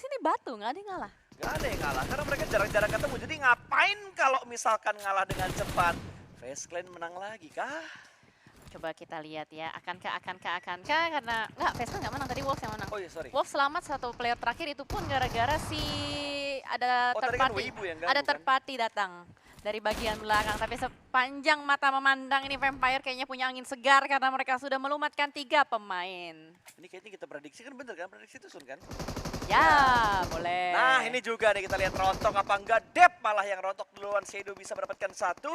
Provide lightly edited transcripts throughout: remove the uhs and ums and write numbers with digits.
sini batu, nggak ada yang ngalah. Gak ada yang ngalah, karena mereka jarang-jarang ketemu. Jadi ngapain kalau misalkan ngalah dengan cepat? Face Clan menang lagi kah? Coba kita lihat ya, akankah, karena nggak, Vespa nggak menang, tadi Wolves yang menang. Oh iya, sorry. Wolves selamat satu player terakhir, itu pun gara-gara ada Oh, third tadi kan party. Weibo yang ganggu, Ada third kan? party datang dari bagian belakang, tapi sepanjang mata memandang ini Vampire kayaknya punya angin segar karena mereka sudah melumatkan 3 pemain. Ini kayaknya kita prediksi kan bener kan? Prediksi itu Sun kan? Ya, boleh. Nah ini juga nih kita lihat rontok apa enggak. Dep malah yang rontok duluan. Shadow bisa mendapatkan 1.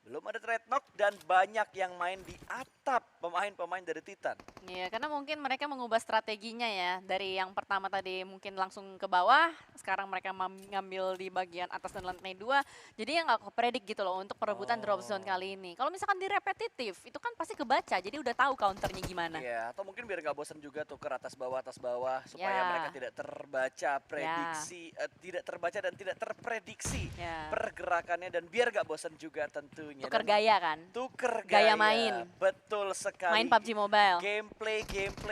Belum ada trade knock dan banyak yang main di atap pemain-pemain dari Titan. Iya, karena mungkin mereka mengubah strateginya ya. Dari yang pertama tadi mungkin langsung ke bawah, sekarang mereka ngambil di bagian atas dan lantai 2. Jadi ya nggak kepredik gitu loh untuk perebutan drop zone kali ini. Kalau misalkan di repetitif, itu kan pasti kebaca, jadi udah tahu counternya gimana. Iya, atau mungkin biar nggak bosan juga tuker atas bawah supaya Ya. mereka tidak terbaca prediksi, tidak terbaca dan tidak terprediksi Ya. pergerakannya dan biar nggak bosan juga tentunya. Tuker Dan gaya kan, tuker Gaya main. Betul sekali. main PUBG Mobile. Gameplay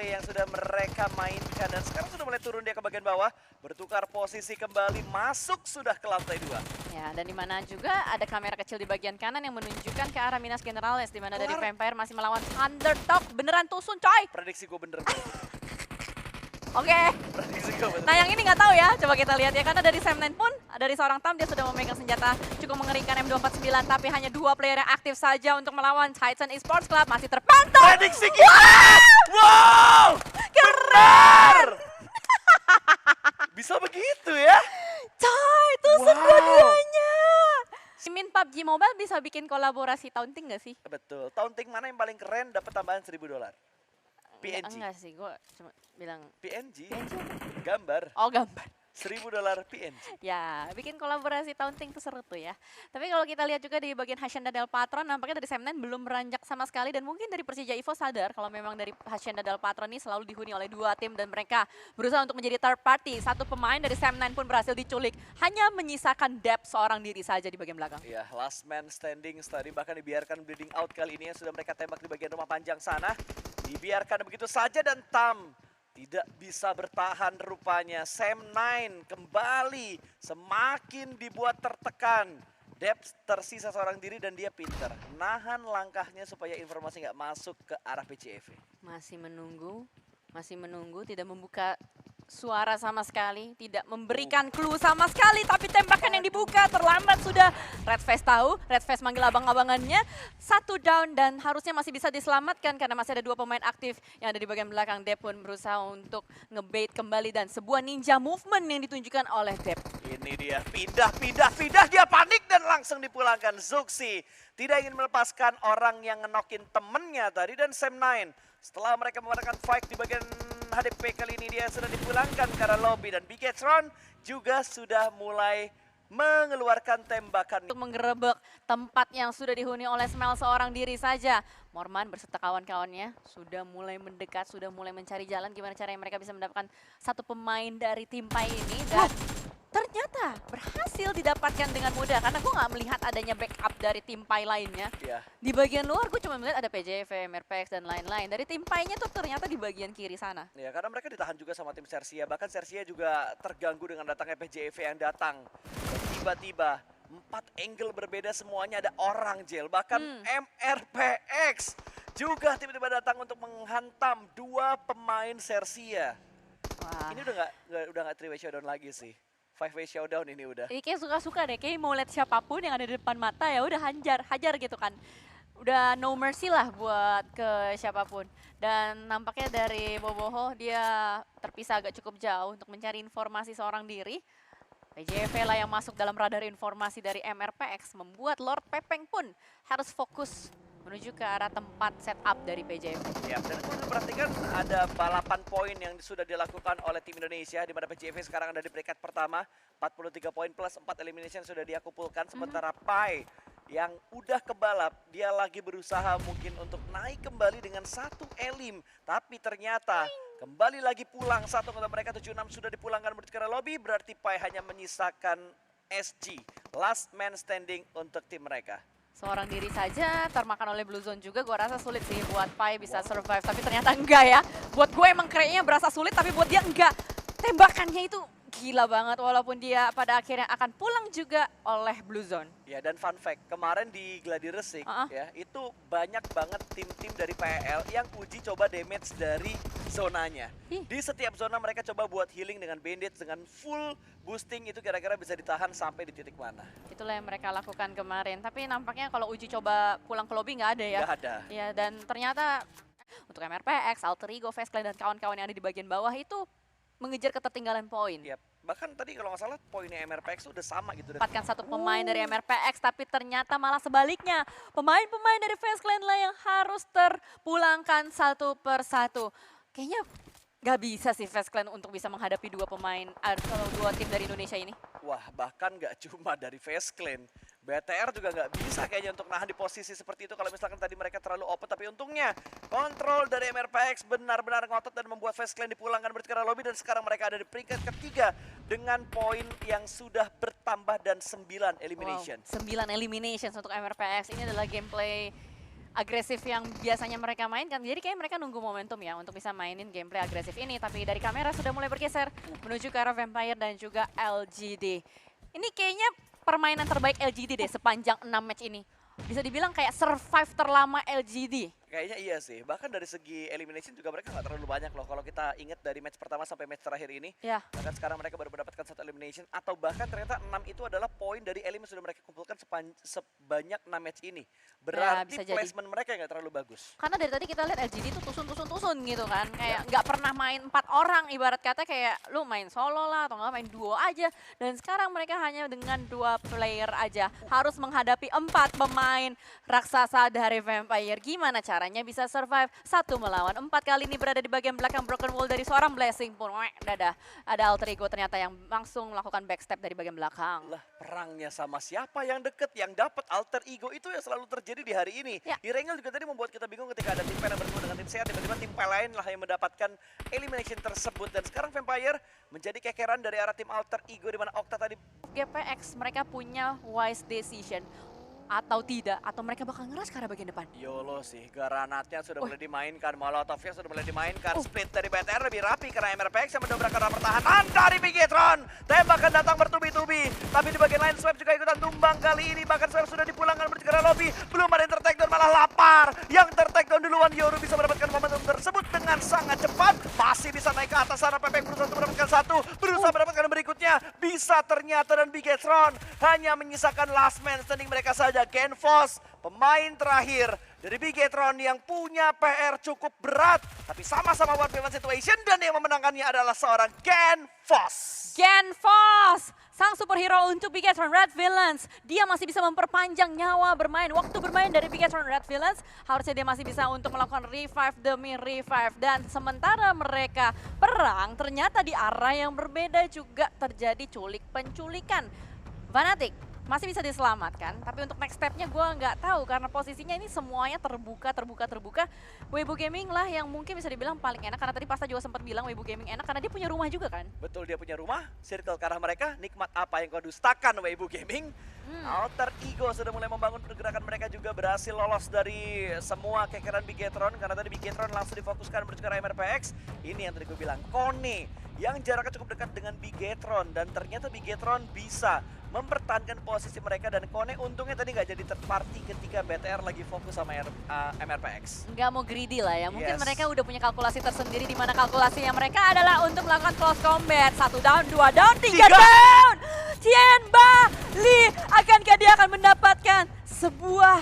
yang sudah mereka mainkan dan sekarang sudah mulai turun dia ke bagian bawah, bertukar posisi kembali, masuk sudah ke lantai 2. Ya, dan di mana juga ada kamera kecil di bagian kanan yang menunjukkan ke arah Minas Generales, di mana dari Kelar. Vampire masih melawan Thundertop. Beneran tusun coy. Prediksi gue bener. Oke. Prediksi gue bener. Nah yang ini nggak tahu ya, coba kita lihat ya, karena dari Sam9 pun dari seorang Tam dia sudah memegang senjata cukup mengerikan M249, tapi hanya 2 player yang aktif saja untuk melawan Titan Esports Club, masih terpantau. Prediksi kita! Wow! Keren! Bisa begitu ya? Coy, tusun Wow. dua-duanya. Min PUBG Mobile bisa bikin kolaborasi taunting nggak sih? Betul. Taunting mana yang paling keren dapat tambahan $1.000? PNG. Enggak sih, gue cuma bilang PNG. PNG apa? Gambar. Oh gambar. $1.000 PNG. Ya, bikin kolaborasi taunting tuh seru tuh ya. Tapi kalau kita lihat juga di bagian Hacienda del Patron, nampaknya dari Sam9 belum beranjak sama sekali, dan mungkin dari Persija Evo sadar kalau memang dari Hacienda del Patron ini selalu dihuni oleh 2 tim dan mereka berusaha untuk menjadi third party. Satu pemain dari Sam9 pun berhasil diculik, hanya menyisakan Dep seorang diri saja di bagian belakang. Ya, last man standing tadi bahkan dibiarkan bleeding out kali ini yang sudah mereka tembak di bagian rumah panjang sana. Dibiarkan begitu saja dan Tam tidak bisa bertahan rupanya. Sam9 kembali semakin dibuat tertekan. Depth tersisa seorang diri dan dia pinter. Nahan langkahnya supaya informasi nggak masuk ke arah PCV. Masih menunggu, tidak membuka suara sama sekali, tidak memberikan clue sama sekali, tapi tembakan yang dibuka terlambat sudah. Redfest tahu, Redfest manggil abang-abangannya, 1 down dan harusnya masih bisa diselamatkan karena masih ada 2 pemain aktif yang ada di bagian belakang. Dep pun berusaha untuk ngebait kembali dan sebuah ninja movement yang ditunjukkan oleh Dep. Ini dia, pindah, dia panik dan langsung dipulangkan. Zuxi tidak ingin melepaskan orang yang ngenokin temennya tadi dan Sam9. Setelah mereka memenangkan fight di bagian HDP kali ini dia sudah dipulangkan ke arah lobby dan Bigetron juga sudah mulai mengeluarkan tembakan. Untuk menggerebek tempat yang sudah dihuni oleh Smell seorang diri saja. Morman berserta kawan-kawannya sudah mulai mendekat, sudah mulai mencari jalan gimana caranya mereka bisa mendapatkan satu pemain dari tim Pai ini. Dan ternyata berhasil didapatkan dengan mudah karena gue nggak melihat adanya backup dari tim Pai lainnya. Ya, Di bagian luar gue cuma melihat ada PJV, MRPX dan lain-lain. Dari tim Pai-nya tuh ternyata di bagian kiri sana. ya karena mereka ditahan juga sama tim Sersia. Bahkan Sersia juga terganggu dengan datangnya PJV yang datang. Dan tiba-tiba 4 angle berbeda semuanya ada orang Jel. Bahkan MRPX juga tiba-tiba datang untuk menghantam 2 pemain Sersia. Wah. Ini udah nggak 3-way showdown lagi sih. 5-way showdown ini udah. Ini kayak suka-suka deh, kayak mau lihat siapapun yang ada di depan mata ya udah hajar gitu kan. Udah no mercy lah buat ke siapapun. Dan nampaknya dari Boboho dia terpisah agak cukup jauh untuk mencari informasi seorang diri. PJV lah yang masuk dalam radar informasi dari MRPX membuat Lord Pepeng pun harus fokus menuju ke arah tempat setup dari PJV. Ya, dan kalau diperhatikan ada balapan poin yang sudah dilakukan oleh tim Indonesia di mana PJV sekarang ada di peringkat pertama, 43 poin plus 4 elimination sudah dia kumpulkan, sementara Pai yang udah kebalap, dia lagi berusaha mungkin untuk naik kembali dengan 1 elim, tapi ternyata kembali lagi pulang satu kota mereka 76 sudah dipulangkan menuju ke arah lobby, berarti Pai hanya menyisakan SG, last man standing untuk tim mereka. Seorang diri saja termakan oleh Blue Zone juga, gue rasa sulit sih buat Pai bisa survive, tapi ternyata enggak ya. Buat gue emang kayaknya berasa sulit, tapi buat dia enggak. Tembakannya itu gila banget walaupun dia pada akhirnya akan pulang juga oleh Blue Zone. Ya, dan fun fact, kemarin di Gladiator Resik ya, itu banyak banget tim-tim dari PL yang uji coba damage dari zonanya. Di setiap zona mereka coba buat healing dengan bandage, dengan full boosting, itu kira-kira bisa ditahan sampai di titik mana. Itulah yang mereka lakukan kemarin. Tapi nampaknya kalau uji coba pulang ke lobby nggak ada ya. Nggak ada. Ya, dan ternyata untuk MRPX, Alter Ego, Fastclan, dan kawan-kawan yang ada di bagian bawah itu mengejar ketertinggalan poin. Yap. Bahkan tadi kalau nggak salah poinnya MRPX udah sama gitu. Dapatkan satu pemain dari MRPX, tapi ternyata malah sebaliknya. Pemain-pemain dari Fastclan lah yang harus terpulangkan satu persatu. Kayaknya nggak bisa sih Fastclan untuk bisa menghadapi dua pemain, atau dua tim dari Indonesia ini. Wah, bahkan nggak cuma dari Fastclan. BTR juga nggak bisa kayaknya untuk nahan di posisi seperti itu kalau misalkan tadi mereka terlalu open. Tapi untungnya kontrol dari MRPX benar-benar ngotot dan membuat Fastclan dipulangkan bercerai lobby. Dan sekarang mereka ada di peringkat ketiga dengan poin yang sudah bertambah dan 9 elimination. Wow, 9 eliminations untuk MRPX. Ini adalah gameplay agresif yang biasanya mereka mainkan. Jadi kayak mereka nunggu momentum ya untuk bisa mainin gameplay agresif ini. Tapi dari kamera sudah mulai bergeser menuju ke arah Vampire dan juga LGD. Ini kayaknya permainan terbaik LGD deh sepanjang 6 match ini. Bisa dibilang kayak survive terlama LGD. Kayaknya iya sih, bahkan dari segi elimination juga mereka nggak terlalu banyak loh. Kalau kita ingat dari match pertama sampai match terakhir ini, Ya. bahkan sekarang mereka baru mendapatkan satu elimination, atau bahkan ternyata 6 itu adalah poin dari elim yang sudah mereka kumpulkan sebanyak 6 match ini. Berarti bisa jadi. placement mereka nggak terlalu bagus. Karena dari tadi kita lihat LGD itu tusun gitu kan. Kayak nggak pernah main 4 orang, ibarat kata kayak lu main solo lah atau nggak main duo aja. Dan sekarang mereka hanya dengan 2 player aja. Harus menghadapi 4 pemain raksasa dari Vampire. Gimana caranya bisa survive 1 melawan 4 kali ini berada di bagian belakang Broken Wall dari seorang Blessing pun. Dadah. Ada Alter Ego ternyata yang langsung melakukan backstep dari bagian belakang. Lah, perangnya sama siapa yang deket, yang dapat Alter Ego itu yang selalu terjadi di hari ini. Ya. Di Rengel juga tadi membuat kita bingung ketika ada tim PL yang bertemu dengan tim sehat, tiba-tiba tim PL lain lah yang mendapatkan elimination tersebut. Dan sekarang Vampire menjadi kekeran dari arah tim Alter Ego, di mana Okta tadi GPX mereka punya wise decision. Atau tidak, atau mereka bakal ngeras ke arah bagian depan. YOLO sih, granatnya sudah mulai dimainkan, Molotovnya sudah mulai dimainkan. Split dari BTR lebih rapi karena MRPX yang mendobrak arah pertahanan dari Bigetron. Tembakan datang bertubi-tubi, tapi di bagian lain Swap juga ikutan tumbang kali ini. Bahkan Swap sudah dipulangkan menuju ke arah lobby. Belum ada yang tertakedown, malah lapar. Yang tertakedown duluan, Yoru bisa mendapatkan momentum tersebut dengan sangat cepat. Masih bisa naik ke atas sana, Pepeng berusaha untuk mendapatkan satu. Berusaha mendapatkan berikutnya. Bisa ternyata, dan Bigetron hanya menyisakan last man standing mereka saja. Genfos, pemain terakhir dari Bigetron yang punya PR cukup berat, tapi sama-sama one v one situation, dan yang memenangkannya adalah seorang Genfos. Genfos, sang superhero untuk Bigetron Red Villains. Dia masih bisa memperpanjang nyawa bermain, waktu bermain dari Bigetron Red Villains. Harusnya dia masih bisa untuk melakukan revive demi revive. Dan sementara mereka perang, ternyata di arah yang berbeda juga terjadi penculikan. Fnatic masih bisa diselamatkan, tapi untuk next step-nya gue nggak tahu karena posisinya ini semuanya terbuka. Weibo Gaming lah yang mungkin bisa dibilang paling enak, karena tadi Pasta juga sempat bilang Weibo Gaming enak karena dia punya rumah juga kan. Betul, dia punya rumah, circle ke arah mereka, nikmat apa yang kau dustakan Weibo Gaming. Alter Ego sudah mulai membangun pergerakan, mereka juga berhasil lolos dari semua kekeran Bigetron, karena tadi Bigetron langsung difokuskan menuju ke arah MRPX. Ini yang tadi gue bilang, Kone yang jaraknya cukup dekat dengan Bigetron, dan ternyata Bigetron bisa mempertahankan posisi mereka, dan Kone untungnya tadi nggak jadi third party ketika BTR lagi fokus sama MRPX. Nggak mau greedy lah ya, mungkin Yes. mereka udah punya kalkulasi tersendiri, di mana kalkulasinya mereka adalah untuk melakukan close combat. 1 down, 2 down, 3 down! Tienba Lee, akankah dia akan mendapatkan sebuah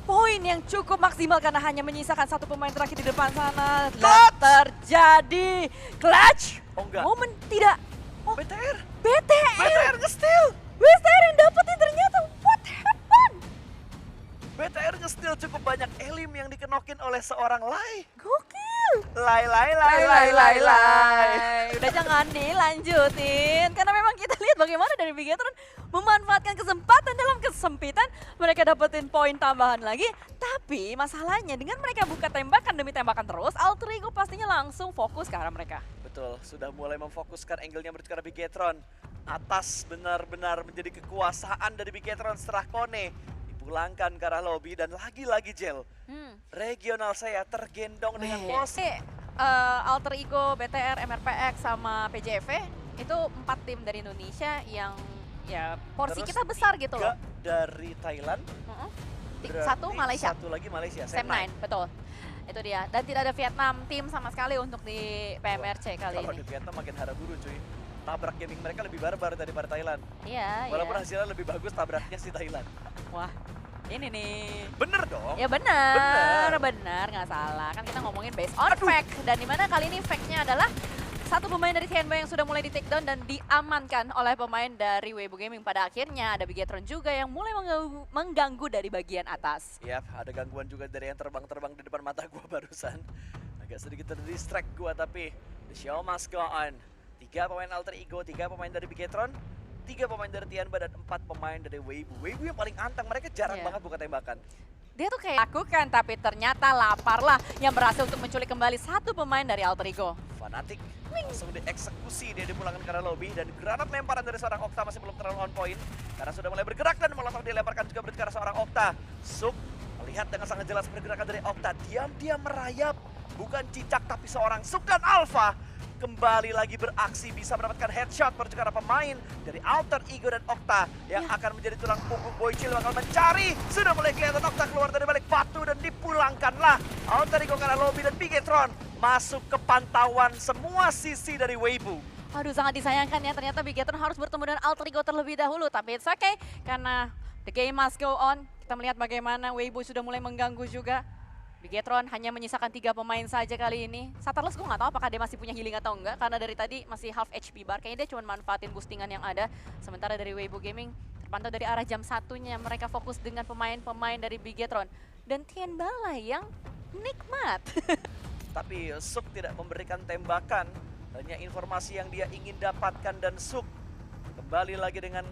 poin yang cukup maksimal karena hanya menyisakan 1 pemain terakhir di depan sana. Dan terjadi clutch. Oh enggak, Momen tidak. Oh, BTR BTR nge-steal. BTR yang dapetin ternyata. What happened? BTR nge-steal cukup banyak elim yang dikenokin oleh seorang Lai. Gokil. Lai. Udah jangan dilanjutin. Karena memang kita lihat bagaimana dari Bigetron memanfaatkan kesempatan dalam kesempitan. Mereka dapetin poin tambahan lagi. Tapi masalahnya dengan mereka buka tembakan demi tembakan terus, Alter Ego pastinya langsung fokus ke arah mereka. Betul, sudah mulai memfokuskan angle-nya menuju ke arah Bigetron. Atas benar-benar menjadi kekuasaan dari Bigetron setelah Kone dipulangkan ke arah lobby, dan lagi-lagi Jel. Regional saya tergendong dengan pos. Alter Ego, BTR, MRPX sama PJV Itu 4 tim dari Indonesia yang ya porsi Terus kita besar gitu 3 loh. dari Thailand. Satu Berarti Malaysia. Satu lagi Malaysia. Sam9, betul. Itu dia. Dan tidak ada Vietnam tim sama sekali untuk di PMRC kali Kalau ini. di Vietnam makin haraburu cuy. Tabrak gaming mereka lebih barbar daripada Thailand. Iya, Walaupun iya. hasilnya lebih bagus tabraknya si Thailand. Wah, ini nih. Bener dong. Ya benar, benar, nggak salah. Kan kita ngomongin based on fact. Dan dimana kali ini fact-nya adalah satu pemain dari Tianba yang sudah mulai di take down dan diamankan oleh pemain dari Weibo Gaming. Pada akhirnya ada Bigetron juga yang mulai mengganggu dari bagian atas. Yap, ada gangguan juga dari yang terbang-terbang di depan mata gua barusan. Agak sedikit terdistract gua tapi the show must go on. 3 pemain Alter Ego, 3 pemain dari Bigetron, 3 pemain dari Tianba dan 4 pemain dari Weibo. Weibo yang paling antang, mereka jarang Iya. banget buka tembakan. Dia tuh kayak lakukan tapi ternyata lapar lah yang berhasil untuk menculik kembali satu pemain dari Alter Ego. Fanatik langsung dieksekusi, dia dipulangkan ke arah lobby dan granat lemparan dari seorang Okta masih belum terlalu on point karena sudah mulai bergerak dan molotov dilemparkan juga ke arah seorang Okta. Suk melihat dengan sangat jelas pergerakan dari Okta, diam-diam merayap, bukan cicak tapi seorang Suk dan Alpha kembali lagi beraksi bisa mendapatkan headshot menuju ke arah pemain dari Alter Ego dan Okta yang akan menjadi tulang punggung. Boychill bakal mencari, sudah mulai kelihatan Okta keluar dari balik batu dan dipulangkanlah Alter Ego ke arah lobby dan Bigetron masuk ke pantauan semua sisi dari Weibo. Aduh, sangat disayangkan ya, ternyata Bigetron harus bertemu dengan Alter Ego terlebih dahulu. Tapi it's okay, karena the game must go on. Kita melihat bagaimana Weibo sudah mulai mengganggu juga. Bigetron hanya menyisakan 3 pemain saja kali ini. Satarless gue nggak tahu apakah dia masih punya healing atau enggak, karena dari tadi masih half HP bar. Kayaknya dia cuma manfaatin boostingan yang ada. Sementara dari Weibo Gaming terpantau dari arah jam satunya mereka fokus dengan pemain-pemain dari Bigetron. Dan Tianba lah yang nikmat. Tapi Suk tidak memberikan tembakan, hanya informasi yang dia ingin dapatkan dan Suk kembali lagi dengan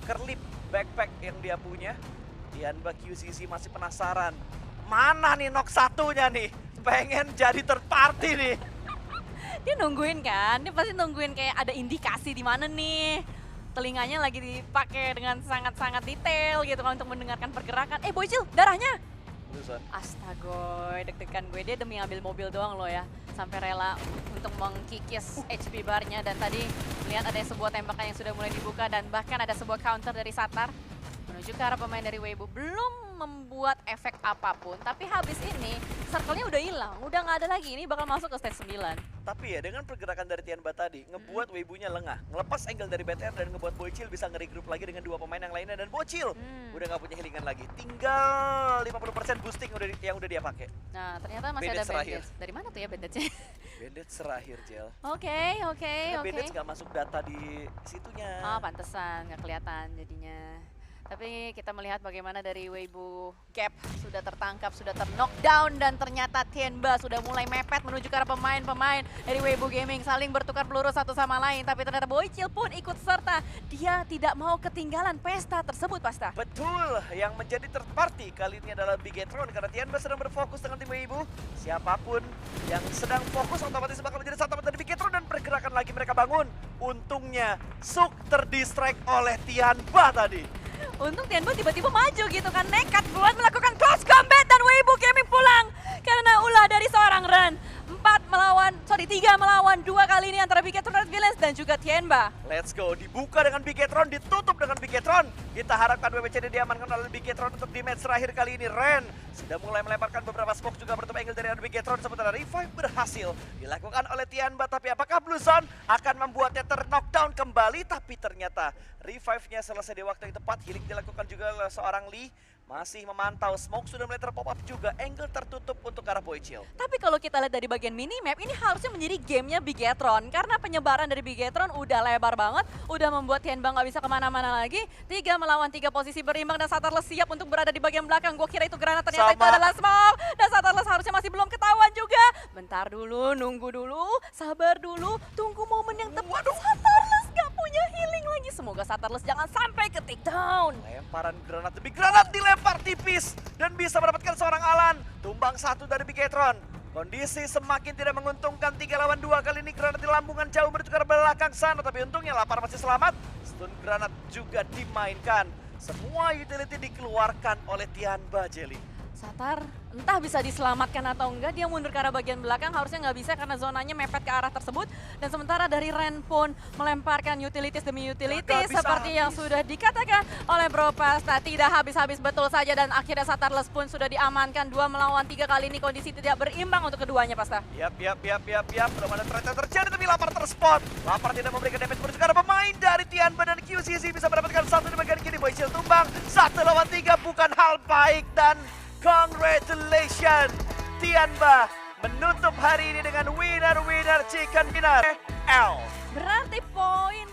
kerlip backpack yang dia punya. Tianba QCC masih penasaran, mana nih knock satunya nih, pengen jadi third party nih. Dia nungguin kan, dia pasti nungguin kayak ada indikasi di mana nih. Telinganya lagi dipakai dengan sangat-sangat detail gitu kan untuk mendengarkan pergerakan. Boychill, darahnya! Lulusan. Astaga, deg-degan gue, dia demi ambil mobil doang loh ya. Sampai rela untuk mengkikis HP barnya dan tadi melihat ada sebuah tembakan yang sudah mulai dibuka dan bahkan ada sebuah counter dari Satar menuju ke arah pemain dari Weibo. Belum membuat efek apapun, tapi habis ini circle-nya udah hilang, udah nggak ada lagi, ini bakal masuk ke stage 9. Tapi ya dengan pergerakan dari Tianba tadi, ngebuat Weibo-nya lengah, ngelepas angle dari BTR dan ngebuat Boychill bisa nge-regroup lagi dengan 2 pemain yang lainnya dan Boychill udah nggak punya healingan lagi. Tinggal 50% boosting yang udah dia pakai. Nah, ternyata masih Bandage ada terakhir. bandage. Dari mana tuh ya bandage-nya? Bandage terakhir, Jel. Oke. Bandage nggak masuk data di situnya. Oh, pantesan nggak kelihatan jadinya. Tapi kita melihat bagaimana dari Weibo Gap sudah tertangkap, sudah ter-knockdown dan ternyata Tianba sudah mulai mepet menuju ke arah pemain-pemain dari Weibo Gaming saling bertukar peluru satu sama lain. Tapi ternyata Boychill pun ikut serta. Dia tidak mau ketinggalan pesta tersebut, Pasta. Betul, yang menjadi third party kali ini adalah Bigetron karena Tianba sedang berfokus dengan tim Weibo. Siapapun yang sedang fokus otomatis bakal menjadi satu dari Bigetron dan pergerakan lagi mereka bangun. Untungnya Suk terdistract oleh Tianba tadi. Untung Tianba tiba-tiba maju gitu kan, nekat buat melakukan close combat dan Weibo Gaming pulang karena ulah dari seorang Ren. 3 melawan 2 kali ini antara Bigetron Red Villains dan juga Tianba. Let's go, dibuka dengan Bigetron, ditutup dengan Bigetron. Kita harapkan WBCD diamankan oleh Bigetron untuk di match terakhir kali ini. Ren sudah mulai melemparkan beberapa smoke juga menutup angle dari Bigetron. Sementara revive berhasil dilakukan oleh Tianba. Tapi apakah Blue Zone akan membuatnya ter-knockdown kembali? Tapi ternyata revive-nya selesai di waktu yang tepat. Healing dilakukan juga oleh seorang Lee. Masih memantau, smoke sudah mulai terpop up juga, angle tertutup untuk arah Boychill. Tapi kalau kita lihat dari bagian minimap, ini harusnya menjadi gamenya Bigetron. Karena penyebaran dari Bigetron udah lebar banget, udah membuat Tianba nggak bisa kemana-mana lagi. 3 melawan 3 posisi berimbang dan Satarless siap untuk berada di bagian belakang. Gue kira itu granat, ternyata itu adalah smoke. Dan Satarless harusnya masih belum ketahuan juga. Bentar dulu, nunggu dulu, sabar dulu, tunggu momen yang tepat. Satarless nggak punya healing lagi. Semoga Satarless jangan sampai ke takedown. Lemparan granat demi granat dilempar tipis dan bisa mendapatkan seorang Alan. Tumbang satu dari Bigetron. Kondisi semakin tidak menguntungkan, 3 lawan 2 kali ini. Granat di lambungan jauh menuju ke belakang sana, tapi untungnya Lapar masih selamat. Stun granat juga dimainkan. Semua utility dikeluarkan oleh Tianba, Jelly. Satar entah bisa diselamatkan atau enggak, dia mundur ke arah bagian belakang, harusnya nggak bisa karena zonanya mepet ke arah tersebut. Dan sementara dari Ren pun melemparkan utilities demi utilities seperti yang sudah dikatakan oleh Bro Pasta. Tidak habis-habis betul saja dan akhirnya Satarless pun sudah diamankan. 2 melawan 3 kali ini kondisi tidak berimbang untuk keduanya, Pasta. Yap. Belum ada threat yang terjadi tapi Lapar terspot. Lapar tidak memberikan damage bonus karena pemain dari Tianba dan QCC bisa mendapatkan satu di bagian kiri. Boy Shield tumbang. 1 lawan 3 bukan hal baik dan congratulations, Tianba menutup hari ini dengan winner chicken dinner L. Berarti poin